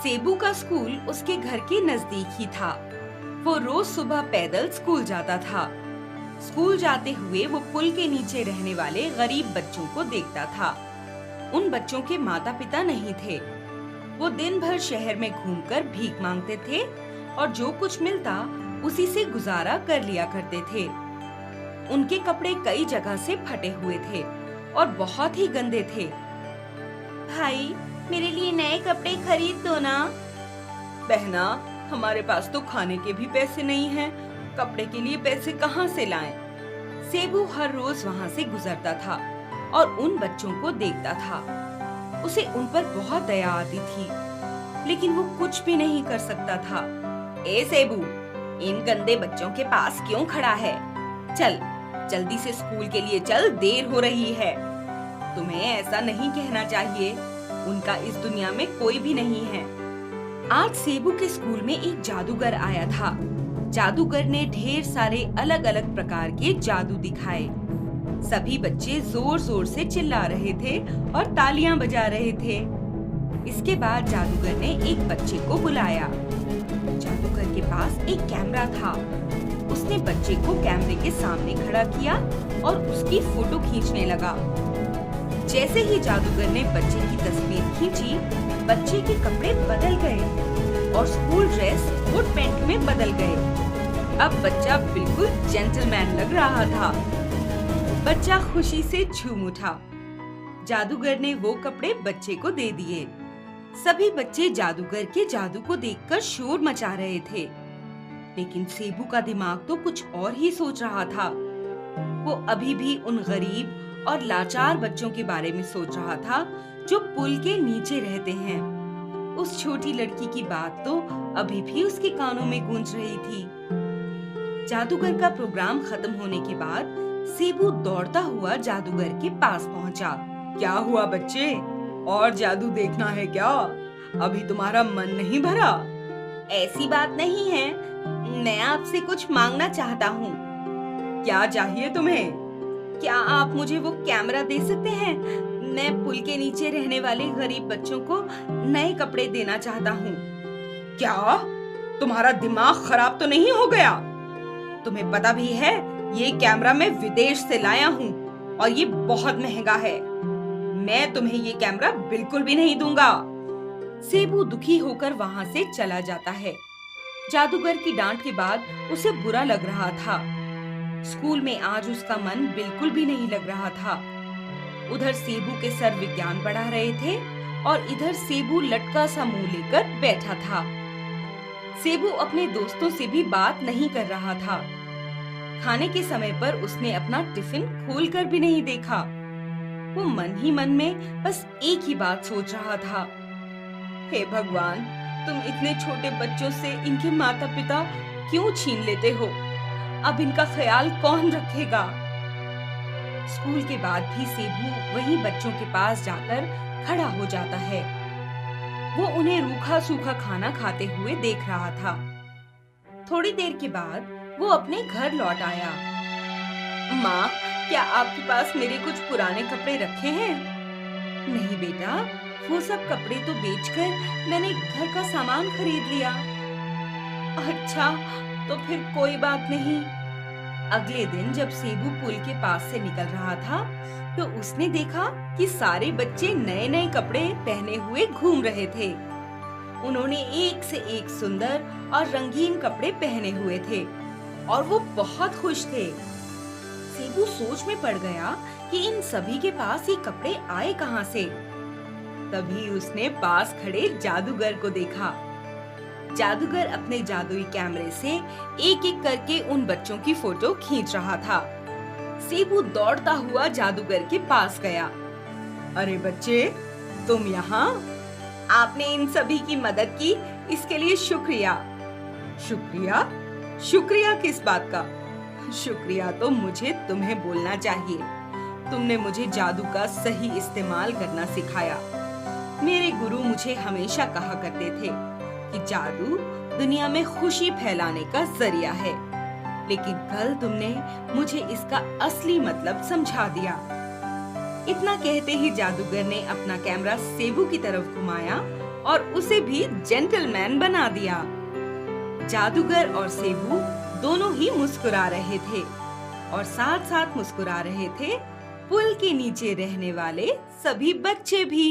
Cebu का school उसके घर के नजदीक ही था। वो रोज सुबह पैदल स्कूल जाता था। स्कूल जाते हुए वो पुल के नीचे रहने वाले गरीब बच्चों को देखता था। उन बच्चों के माता पिता नहीं थे। वो दिन भर शहर में घूमकर भीख मांगते थे और जो कुछ मिलता उसी से गुजारा कर लिया करते थे। उनके कपड़े कई जगह से फटे हुए थे और बहुत ही गंदे थे। भाई, मेरे लिए नए कपड़े खरीद दो ना। बहना, हमारे पास तो खाने के भी पैसे नहीं हैं। कपड़े के लिए पैसे कहाँ से लाएं? सेबू हर रोज वहाँ से गुजरता था और उन बच्चों को देखता था। उसे उन पर बहुत दया आती थी, लेकिन वो कुछ भी नहीं कर सकता था। ए सेबू, इन गंदे बच्चों के पास क्यों खड़ा है? चल, जल्दी से स्कूल के लिए चल, देर हो रही है। तुम्हें ऐसा नहीं कहना चाहिए। उनका इस दुनिया में कोई भी नहीं है। आज सेबू के स्कूल में एक जादूगर आया था। जादूगर ने ढेर सारे अलग अलग प्रकार के जादू दिखाए। सभी बच्चे जोर जोर से चिल्ला रहे थे और तालियां बजा रहे थे। इसके बाद जादूगर ने एक बच्चे को बुलाया। जादूगर के पास एक कैमरा था। उसने बच्चे को कैमरे के सामने खड़ा किया और उसकी फोटो खींचने लगा। जैसे ही जादूगर ने बच्चे की तस्वीर खींची, बच्चे के कपड़े बदल गए और स्कूल ड्रेस कोट पैंट में बदल गए। अब बच्चा बिल्कुल जेंटलमैन लग रहा था। बच्चा खुशी से झूम उठा। जादूगर ने वो कपड़े बच्चे को दे दिए। सभी बच्चे जादूगर के जादू को देखकर शोर मचा रहे थे, लेकिन सेबू का दिमाग तो कुछ और ही सोच रहा था। वो अभी भी उन गरीब और लाचार बच्चों के बारे में सोच रहा था जो पुल के नीचे रहते हैं। उस छोटी लड़की की बात तो अभी भी उसके कानों में गूंज रही थी। जादूगर का प्रोग्राम खत्म होने के बाद सेबू दौड़ता हुआ जादूगर के पास पहुंचा। क्या हुआ बच्चे, और जादू देखना है क्या? अभी तुम्हारा मन नहीं भरा? ऐसी बात नहीं है, मैं आपसे कुछ मांगना चाहता हूँ। क्या चाहिए तुम्हें? क्या आप मुझे वो कैमरा दे सकते हैं? मैं पुल के नीचे रहने वाले गरीब बच्चों को नए कपड़े देना चाहता हूँ। क्या तुम्हारा दिमाग खराब तो नहीं हो गया? तुम्हें पता भी है ये कैमरा मैं विदेश से लाया हूँ और ये बहुत महंगा है। मैं तुम्हें ये कैमरा बिल्कुल भी नहीं दूंगा। सेबू दुखी होकर वहाँ से चला जाता है। जादूगर की डांट के बाद उसे बुरा लग रहा था। स्कूल में आज उसका मन बिल्कुल भी नहीं लग रहा था। उधर सेबू के सर विज्ञान पढ़ा रहे थे और इधर सेबू लटका सा मुंह लेकर बैठा था। सेबू अपने दोस्तों से भी बात नहीं कर रहा था। खाने के समय पर उसने अपना टिफिन खोलकर भी नहीं देखा। वो मन ही मन में बस एक ही बात सोच रहा था, हे भगवान, तुम इतने छोटे बच्चों से इनके माता पिता क्यों छीन लेते हो? अब इनका ख्याल कौन रखेगा? स्कूल के बाद भी सेबू वहीं बच्चों के पास जाकर खड़ा हो जाता है। वो उन्हें रूखा सूखा खाना खाते हुए देख रहा था। थोड़ी देर के बाद वो अपने घर लौट आया। माँ, क्या आपके पास मेरे कुछ पुराने कपड़े रखे हैं? नहीं बेटा, वो सब कपड़े तो बेचकर मैंने घर का सामान खरीद लिया। अच्छा, तो फिर कोई बात नहीं। अगले दिन जब सेबू पुल के पास से निकल रहा था, तो उसने देखा कि सारे बच्चे नए नए कपड़े पहने हुए घूम रहे थे। उन्होंने एक से एक सुंदर और रंगीन कपड़े पहने हुए थे और वो बहुत खुश थे। सेबू सोच में पड़ गया कि इन सभी के पास ये कपड़े आए कहाँ से। तभी उसने पास खड़े जादूगर को देखा। जादूगर अपने जादुई कैमरे से एक एक करके उन बच्चों की फोटो खींच रहा था। सेबू दौड़ता हुआ जादूगर के पास गया। अरे बच्चे, तुम यहाँ? आपने इन सभी की मदद की, इसके लिए शुक्रिया। शुक्रिया? शुक्रिया किस बात का? शुक्रिया तो मुझे तुम्हें बोलना चाहिए। तुमने मुझे जादू का सही इस्तेमाल करना सिखाया। मेरे गुरु मुझे हमेशा कहा करते थे कि जादू दुनिया में खुशी फैलाने का जरिया है, लेकिन कल तुमने मुझे इसका असली मतलब समझा दिया। इतना कहते ही जादूगर ने अपना कैमरा सेबू की तरफ घुमाया और उसे भी जेंटलमैन बना दिया। जादूगर और सेबू दोनों ही मुस्कुरा रहे थे और साथ साथ मुस्कुरा रहे थे पुल के नीचे रहने वाले सभी बच्चे भी।